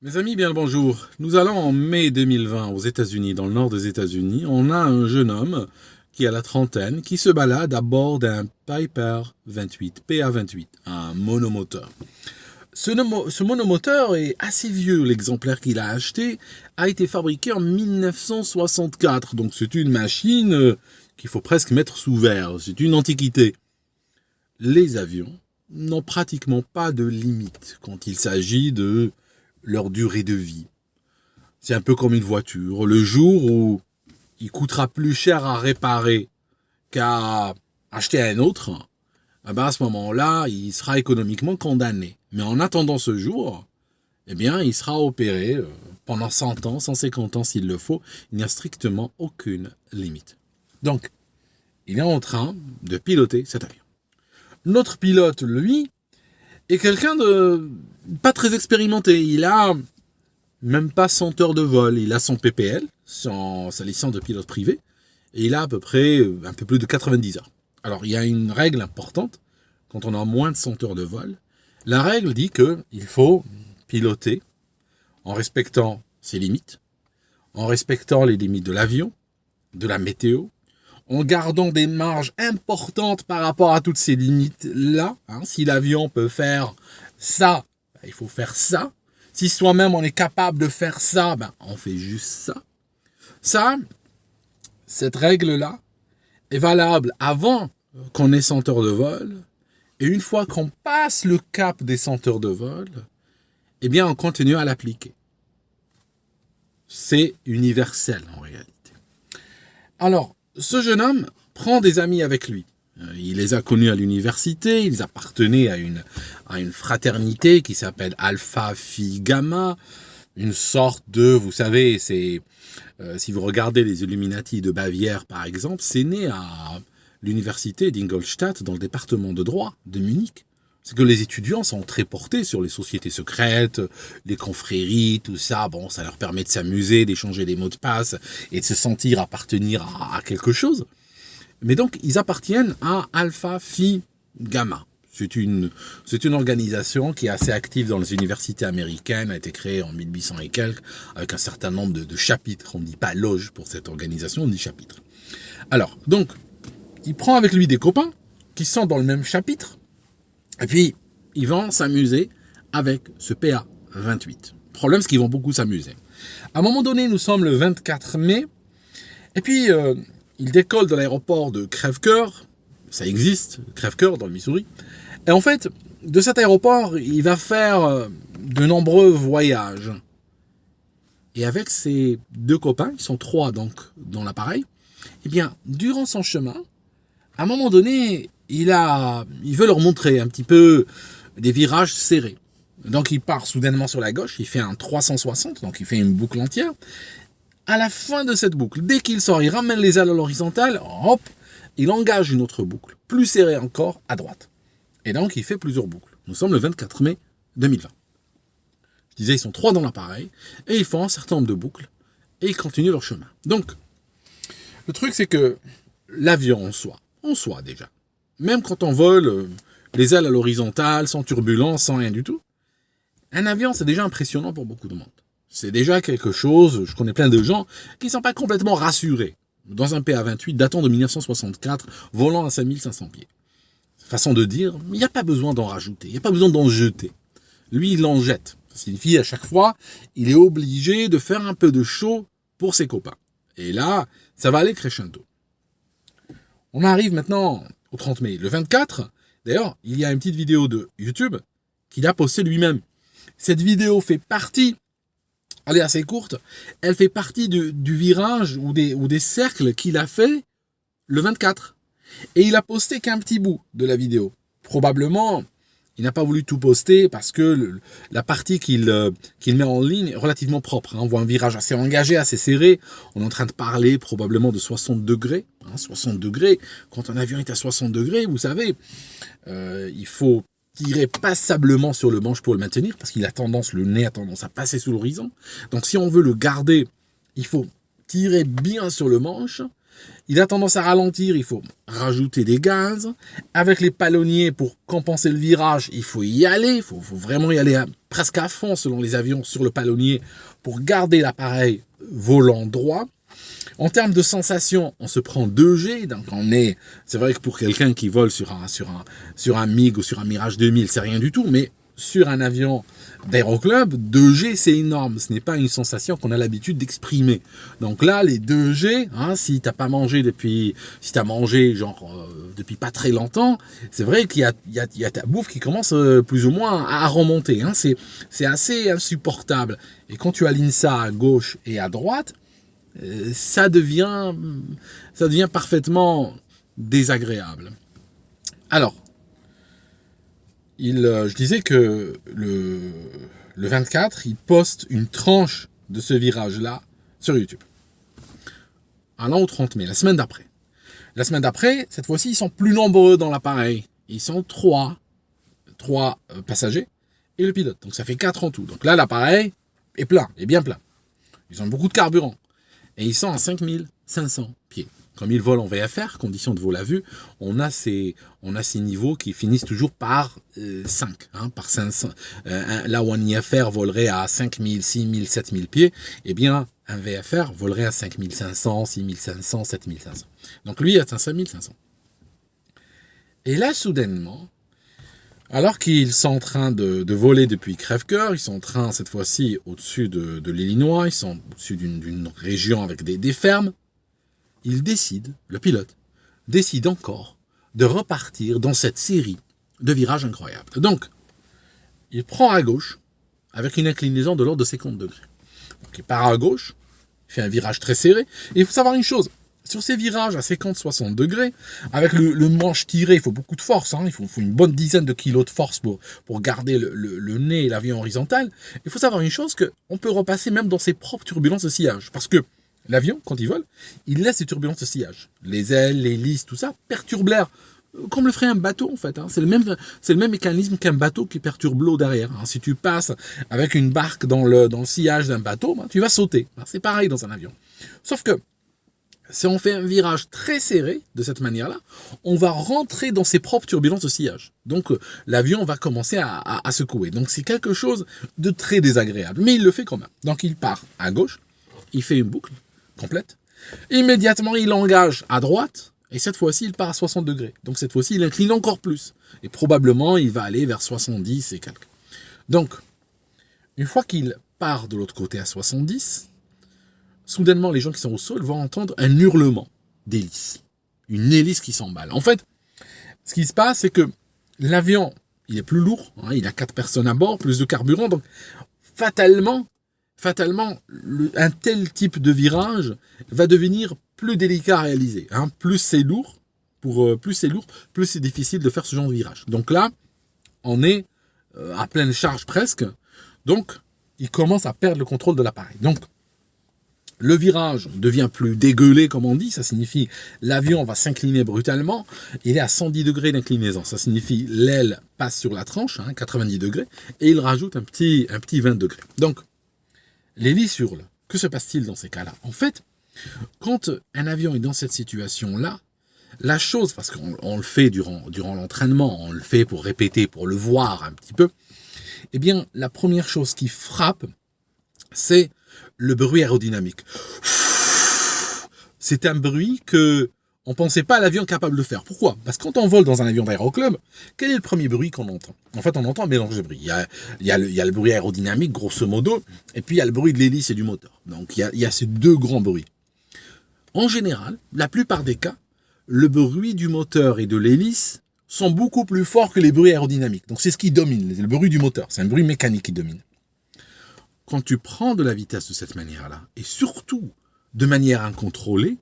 Mes amis, bien le bonjour. Nous allons en mai 2020 aux États-Unis, dans le nord des États-Unis. On a un jeune homme qui a la trentaine, qui se balade à bord d'un Piper 28, PA28, un monomoteur. Ce monomoteur est assez vieux. L'exemplaire qu'il a acheté a été fabriqué en 1964. Donc c'est une machine qu'il faut presque mettre sous verre. C'est une antiquité. Les avions n'ont pratiquement pas de limite quand il s'agit de leur durée de vie. C'est un peu comme une voiture. Le jour où il coûtera plus cher à réparer qu'à acheter un autre, à ce moment-là, il sera économiquement condamné. Mais en attendant ce jour, il sera opéré pendant 100 ans, 150 ans s'il le faut. Il n'y a strictement aucune limite. Donc, il est en train de piloter cet avion. Notre pilote, lui, est quelqu'un de pas très expérimenté. Il a même pas 100 heures de vol. Il a son PPL, sa licence de pilote privé, et il a à peu près un peu plus de 90 heures. Alors, il y a une règle importante quand on a moins de 100 heures de vol. La règle dit qu'il faut piloter en respectant ses limites, en respectant les limites de l'avion, de la météo, en gardant des marges importantes par rapport à toutes ces limites-là. Si l'avion peut faire ça, il faut faire ça. Si soi-même on est capable de faire ça, on fait juste ça. Cette règle-là est valable avant qu'on ait 100 heures de vol. Et une fois qu'on passe le cap des 100 heures de vol, on continue à l'appliquer. C'est universel en réalité. Alors, ce jeune homme prend des amis avec lui. Il les a connus à l'université, ils appartenaient à une fraternité qui s'appelle Alpha Phi Gamma, une sorte de, vous savez, si vous regardez les Illuminati de Bavière par exemple, c'est né à l'université d'Ingolstadt dans le département de droit de Munich. C'est que les étudiants sont très portés sur les sociétés secrètes, les confréries, tout ça. Bon, ça leur permet de s'amuser, d'échanger des mots de passe et de se sentir appartenir à quelque chose. Mais donc, ils appartiennent à Alpha Phi Gamma. C'est une organisation qui est assez active dans les universités américaines, a été créée en 1800 et quelques, avec un certain nombre de chapitres. On ne dit pas loge pour cette organisation, on dit chapitre. Alors, donc, il prend avec lui des copains qui sont dans le même chapitre, et puis, ils vont s'amuser avec ce PA28. Le problème, c'est qu'ils vont beaucoup s'amuser. À un moment donné, nous sommes le 24 mai, et puis, il décolle de l'aéroport de Crèvecoeur, ça existe, Crèvecoeur, dans le Missouri, et en fait, de cet aéroport, il va faire de nombreux voyages. Et avec ses deux copains, ils sont 3 donc dans l'appareil, durant son chemin, à un moment donné, il veut leur montrer un petit peu des virages serrés. Donc il part soudainement sur la gauche, il fait un 360, donc il fait une boucle entière. À la fin de cette boucle, dès qu'il sort, il ramène les ailes à l'horizontale, hop, il engage une autre boucle, plus serrée encore, à droite. Et donc il fait plusieurs boucles. Nous sommes le 24 mai 2020. Je disais, ils sont 3 dans l'appareil, et ils font un certain nombre de boucles, et ils continuent leur chemin. Donc, le truc c'est que l'avion en soi déjà, même quand on vole les ailes à l'horizontale, sans turbulence, sans rien du tout, un avion, c'est déjà impressionnant pour beaucoup de monde. C'est déjà quelque chose, je connais plein de gens qui ne sont pas complètement rassurés dans un PA28 datant de 1964, volant à 5500 pieds. Façon de dire, il n'y a pas besoin d'en rajouter, il n'y a pas besoin d'en jeter. Lui, il en jette. Ça signifie à chaque fois, il est obligé de faire un peu de show pour ses copains. Et là, ça va aller crescendo. On arrive maintenant au 30 mai. Le 24, d'ailleurs, il y a une petite vidéo de YouTube qu'il a postée lui-même. Cette vidéo fait partie, elle est assez courte, elle fait partie du virage ou des cercles qu'il a fait le 24. Et il a posté qu'un petit bout de la vidéo. Probablement, il n'a pas voulu tout poster parce que la partie qu'il met en ligne est relativement propre. On voit un virage assez engagé, assez serré. On est en train de parler probablement de 60 degrés. 60 degrés, quand un avion est à 60 degrés, vous savez, il faut tirer passablement sur le manche pour le maintenir parce qu'il a le nez a tendance à passer sous l'horizon. Donc si on veut le garder, il faut tirer bien sur le manche. Il a tendance à ralentir, il faut rajouter des gaz. Avec les palonniers, pour compenser le virage, il faut y aller. Il faut vraiment y aller presque à fond, selon les avions, sur le palonnier, pour garder l'appareil volant droit. En termes de sensation, on se prend 2G, donc c'est vrai que pour quelqu'un qui vole sur un MiG ou sur un Mirage 2000, c'est rien du tout, mais sur un avion d'aéroclub, 2G c'est énorme, ce n'est pas une sensation qu'on a l'habitude d'exprimer. Donc là, les 2G, si t'as mangé depuis pas très longtemps, c'est vrai qu'il y a ta bouffe qui commence plus ou moins à remonter. C'est assez insupportable. Et quand tu alignes ça à gauche et à droite, ça devient parfaitement désagréable. Alors, je disais que le 24, il poste une tranche de ce virage-là sur YouTube. Allant au 30 mai, la semaine d'après. La semaine d'après, cette fois-ci, ils sont plus nombreux dans l'appareil. Ils sont 3 passagers et le pilote. Donc ça fait 4 en tout. Donc là, l'appareil est plein, est bien plein. Ils ont beaucoup de carburant. Et ils sont à 5500 pieds. Comme ils volent en VFR, conditions de vol à vue, on a ces niveaux qui finissent toujours par 5. Par 500. Là où un IFR volerait à 5000, 6000, 7000 pieds, eh bien, un VFR volerait à 5500, 6500, 7500. Donc lui, il atteint 5500. Et là, soudainement, alors qu'ils sont en train de voler depuis Crèvecoeur, ils sont en train, cette fois-ci, au-dessus de l'Illinois, ils sont au-dessus d'une région avec des fermes, le pilote décide encore de repartir dans cette série de virages incroyables. Donc, il prend à gauche, avec une inclinaison de l'ordre de 50 degrés. Donc, il part à gauche, il fait un virage très serré, et il faut savoir une chose, sur ces virages à 50-60 degrés, avec le manche tiré, il faut beaucoup de force, il faut une bonne dizaine de kilos de force pour garder le nez et l'avion horizontal. Il faut savoir une chose, qu'on peut repasser même dans ses propres turbulences de sillage. Parce que l'avion, quand il vole, il laisse des turbulences de sillage. Les ailes, les hélices, tout ça, perturbe l'air. Comme le ferait un bateau, en fait. C'est le même mécanisme qu'un bateau qui perturbe l'eau derrière. Si tu passes avec une barque dans le sillage d'un bateau, tu vas sauter. C'est pareil dans un avion. Sauf que, si on fait un virage très serré, de cette manière-là, on va rentrer dans ses propres turbulences de sillage. Donc, l'avion va commencer à secouer. Donc, c'est quelque chose de très désagréable. Mais il le fait quand même. Donc, il part à gauche, il fait une boucle complète. Immédiatement, il engage à droite, et cette fois-ci, il part à 60 degrés. Donc, cette fois-ci, il incline encore plus. Et probablement, il va aller vers 70 et quelques. Donc, une fois qu'il part de l'autre côté à 70, soudainement, les gens qui sont au sol vont entendre un hurlement d'hélice. Une hélice qui s'emballe. En fait, ce qui se passe, c'est que l'avion, il est plus lourd, il a 4 personnes à bord, plus de carburant, donc fatalement, un tel type de virage va devenir plus délicat à réaliser. Plus c'est lourd, plus c'est difficile de faire ce genre de virage. Donc là, on est à pleine charge presque, donc il commence à perdre le contrôle de l'appareil. Donc, le virage devient plus dégueulé, comme on dit. Ça signifie l'avion va s'incliner brutalement. Il est à 110 degrés d'inclinaison. Ça signifie l'aile passe sur la tranche, 90 degrés, et il rajoute un petit 20 degrés. Donc, l'hélice hurle. Que se passe-t-il dans ces cas-là? En fait, quand un avion est dans cette situation-là, la chose, parce qu'on le fait durant l'entraînement, on le fait pour répéter, pour le voir un petit peu, eh bien, la première chose qui frappe, c'est le bruit aérodynamique. C'est un bruit que on pensait pas à l'avion capable de faire. Pourquoi? Parce que quand on vole dans un avion d'aéroclub, quel est le premier bruit qu'on entend? En fait, on entend un mélange de bruits. Il y a le bruit aérodynamique, grosso modo, et puis il y a le bruit de l'hélice et du moteur. Donc il y a ces deux grands bruits. En général, la plupart des cas, le bruit du moteur et de l'hélice sont beaucoup plus forts que les bruits aérodynamiques. Donc c'est ce qui domine, le bruit du moteur. C'est un bruit mécanique qui domine. Quand tu prends de la vitesse de cette manière-là, et surtout de manière incontrôlée,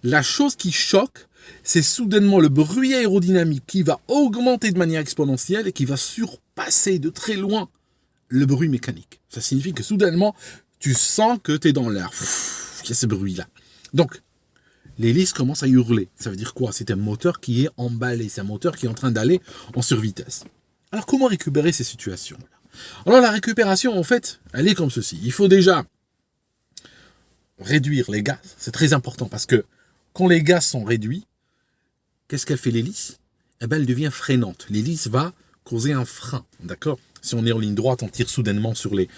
la chose qui choque, c'est soudainement le bruit aérodynamique qui va augmenter de manière exponentielle et qui va surpasser de très loin le bruit mécanique. Ça signifie que soudainement, tu sens que tu es dans l'air. Il y a ce bruit-là. Donc, l'hélice commence à hurler. Ça veut dire quoi? C'est un moteur qui est emballé. C'est un moteur qui est en train d'aller en survitesse. Alors, comment récupérer ces situations-là? Alors, la récupération, en fait, elle est comme ceci. Il faut déjà réduire les gaz. C'est très important parce que Quand les gaz sont réduits, qu'est-ce qu'elle fait l'hélice? Eh ben, elle devient freinante. L'hélice va causer un frein, d'accord? Si on est en ligne droite, on tire soudainement sur les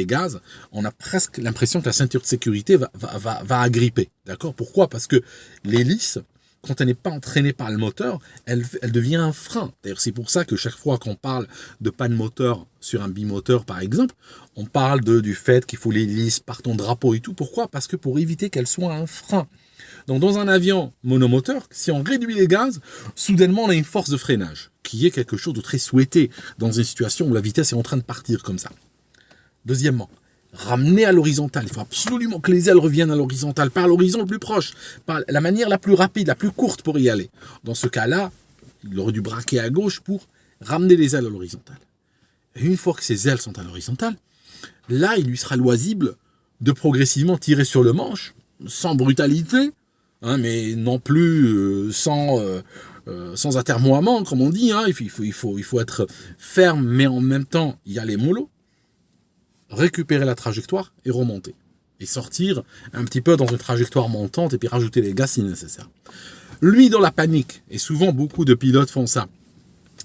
gaz, on a presque l'impression que la ceinture de sécurité va agripper, d'accord? Pourquoi? Parce que l'hélice, quand elle n'est pas entraînée par le moteur, elle devient un frein. D'ailleurs, c'est pour ça que chaque fois qu'on parle de panne moteur sur un bimoteur, par exemple, on parle du fait qu'il faut l'hélice par ton drapeau et tout. Pourquoi? Parce que pour éviter qu'elle soit un frein. Donc, dans un avion monomoteur, si on réduit les gaz, soudainement, on a une force de freinage, qui est quelque chose de très souhaité dans une situation où la vitesse est en train de partir comme ça. Deuxièmement, ramener à l'horizontale. Il faut absolument que les ailes reviennent à l'horizontale, par l'horizon le plus proche, par la manière la plus rapide, la plus courte pour y aller. Dans ce cas-là, il aurait dû braquer à gauche pour ramener les ailes à l'horizontale. Et une fois que ces ailes sont à l'horizontale, là, il lui sera loisible de progressivement tirer sur le manche, sans brutalité, hein, mais non plus sans atermoiement, comme on dit. Hein. Il faut être ferme, mais en même temps, y aller mollo. Récupérer la trajectoire et remonter. Et sortir un petit peu dans une trajectoire montante et puis rajouter les gaz si nécessaire. Lui, dans la panique, et souvent beaucoup de pilotes font ça,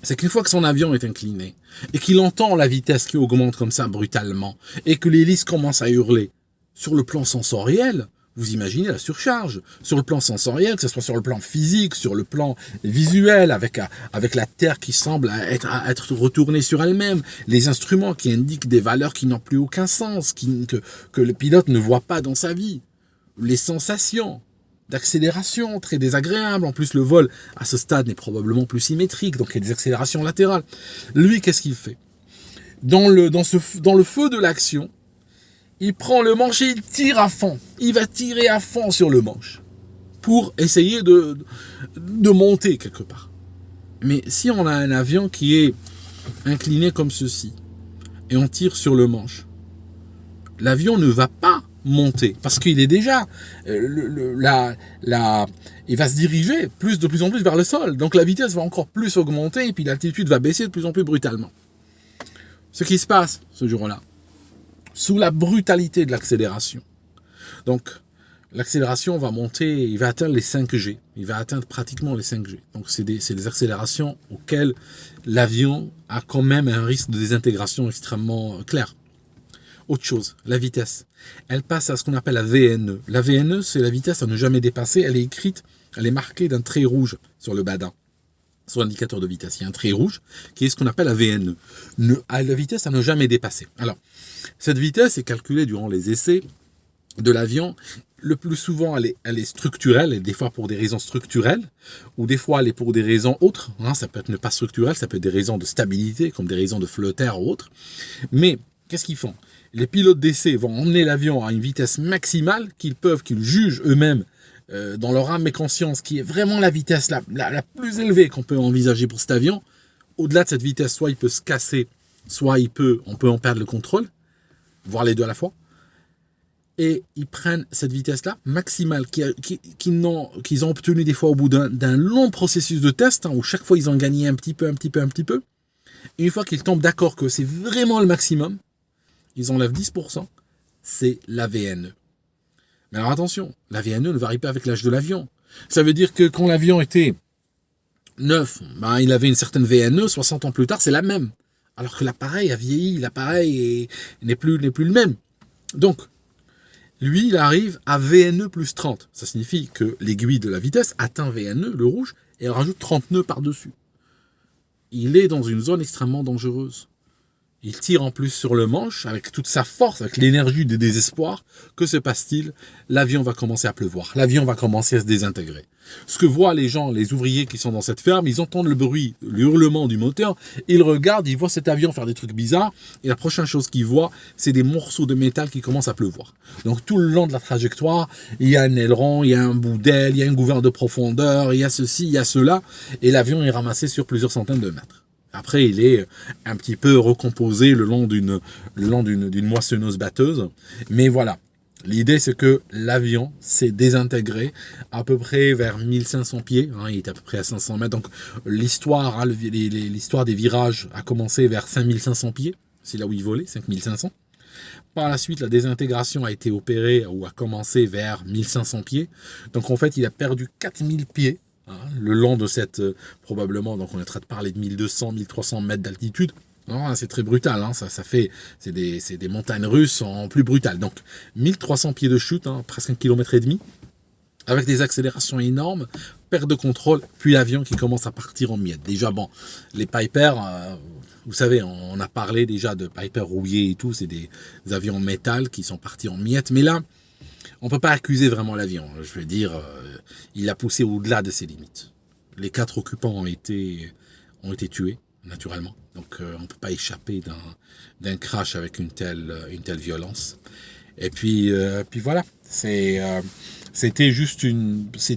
c'est qu'une fois que son avion est incliné et qu'il entend la vitesse qui augmente comme ça brutalement et que l'hélice commence à hurler, sur le plan sensoriel, vous imaginez la surcharge, sur le plan sensoriel, que ce soit sur le plan physique, sur le plan visuel, avec la Terre qui semble être retournée sur elle-même, les instruments qui indiquent des valeurs qui n'ont plus aucun sens, que le pilote ne voit pas dans sa vie, les sensations d'accélération très désagréables, en plus le vol à ce stade n'est probablement plus symétrique, donc il y a des accélérations latérales. Lui, qu'est-ce qu'il fait? Dans le feu de l'action, il prend le manche et il tire à fond. Il va tirer à fond sur le manche pour essayer de monter quelque part. Mais si on a un avion qui est incliné comme ceci et on tire sur le manche, l'avion ne va pas monter parce qu'il est déjà il va se diriger de plus en plus vers le sol. Donc la vitesse va encore plus augmenter et puis l'altitude va baisser de plus en plus brutalement. Ce qui se passe ce jour-là, sous la brutalité de l'accélération. Donc, l'accélération va monter, il va atteindre les 5G. Il va atteindre pratiquement les 5G. Donc, c'est des accélérations auxquelles l'avion a quand même un risque de désintégration extrêmement clair. Autre chose, la vitesse. Elle passe à ce qu'on appelle la VNE. La VNE, c'est la vitesse à ne jamais dépasser. Elle est marquée d'un trait rouge sur le badin. Sur l'indicateur de vitesse, il y a un trait rouge qui est ce qu'on appelle la VNE. La vitesse à ne jamais dépasser. Alors, cette vitesse est calculée durant les essais de l'avion. Le plus souvent, elle est structurelle, et des fois pour des raisons structurelles, ou des fois elle est pour des raisons autres. Hein, ça peut être pas structurel, ça peut être des raisons de stabilité, comme des raisons de flottaire ou autres. Mais qu'est-ce qu'ils font? Les pilotes d'essai vont emmener l'avion à une vitesse maximale qu'ils jugent eux-mêmes dans leur âme et conscience, qui est vraiment la vitesse la plus élevée qu'on peut envisager pour cet avion. Au-delà de cette vitesse, soit il peut se casser, soit on peut en perdre le contrôle, voire les deux à la fois. Et ils prennent cette vitesse-là maximale qu'ils ont obtenue des fois au bout d'un long processus de test, hein, où chaque fois ils ont gagné un petit peu. Et une fois qu'ils tombent d'accord que c'est vraiment le maximum, ils enlèvent 10%, c'est la VNE. Mais alors attention, la VNE ne varie pas avec l'âge de l'avion. Ça veut dire que quand l'avion était neuf, il avait une certaine VNE, 60 ans plus tard, c'est la même. Alors que l'appareil a vieilli, l'appareil n'est plus le même. Donc, lui, il arrive à VNE plus 30. Ça signifie que l'aiguille de la vitesse atteint VNE, le rouge, et elle rajoute 30 nœuds par-dessus. Il est dans une zone extrêmement dangereuse. Il tire en plus sur le manche avec toute sa force, avec l'énergie du désespoir. Que se passe-t-il? L'avion va commencer à pleuvoir. L'avion va commencer à se désintégrer. Ce que voient les gens, les ouvriers qui sont dans cette ferme, ils entendent le bruit, le hurlement du moteur, ils regardent, ils voient cet avion faire des trucs bizarres, et la prochaine chose qu'ils voient, c'est des morceaux de métal qui commencent à pleuvoir. Donc tout le long de la trajectoire, il y a un aileron, il y a un bout d'aile, il y a une gouverne de profondeur, il y a ceci, il y a cela, et l'avion est ramassé sur plusieurs centaines de mètres. Après, il est un petit peu recomposé le long d'une moissonneuse batteuse. Mais voilà, l'idée c'est que l'avion s'est désintégré à peu près vers 1500 pieds. Hein, il est à peu près à 500 mètres. Donc l'histoire des virages a commencé vers 5500 pieds. C'est là où il volait, 5500. Par la suite, la désintégration a été opérée ou a commencé vers 1500 pieds. Donc en fait, il a perdu 4000 pieds hein, le long de cette, probablement, donc on est en train de parler de 1200, 1300 mètres d'altitude. C'est très brutal, hein, ça fait, c'est des montagnes russes en plus brutales. Donc 1300 pieds de chute, hein, presque 1,5 km, avec des accélérations énormes, perte de contrôle, puis l'avion qui commence à partir en miettes. Déjà, bon, les Piper, vous savez, on a parlé déjà de Piper rouillés et tout, c'est des avions en métal qui sont partis en miettes, mais là, on ne peut pas accuser vraiment l'avion. Je veux dire, il a poussé au-delà de ses limites. Les 4 occupants ont été tués, naturellement. Donc, on ne peut pas échapper d'un crash avec une telle violence. Et puis voilà, c'était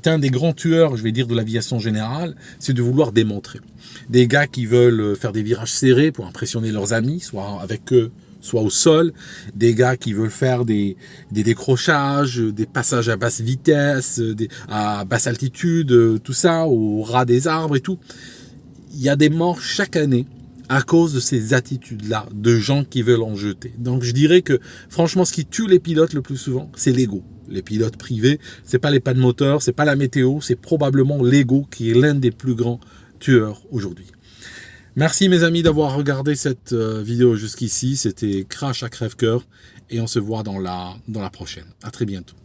un des grands tueurs, je vais dire, de l'aviation générale, c'est de vouloir démontrer. Des gars qui veulent faire des virages serrés pour impressionner leurs amis, soit avec eux, soit au sol. Des gars qui veulent faire des décrochages, des passages à basse vitesse, à basse altitude, tout ça, au ras des arbres et tout. Il y a des morts chaque année à cause de ces attitudes-là, de gens qui veulent en jeter. Donc je dirais que, franchement, ce qui tue les pilotes le plus souvent, c'est l'ego. Les pilotes privés, c'est pas les pannes moteurs, c'est pas la météo, c'est probablement l'ego qui est l'un des plus grands tueurs aujourd'hui. Merci mes amis d'avoir regardé cette vidéo jusqu'ici. C'était Crash à crève-cœur et on se voit dans la prochaine. À très bientôt.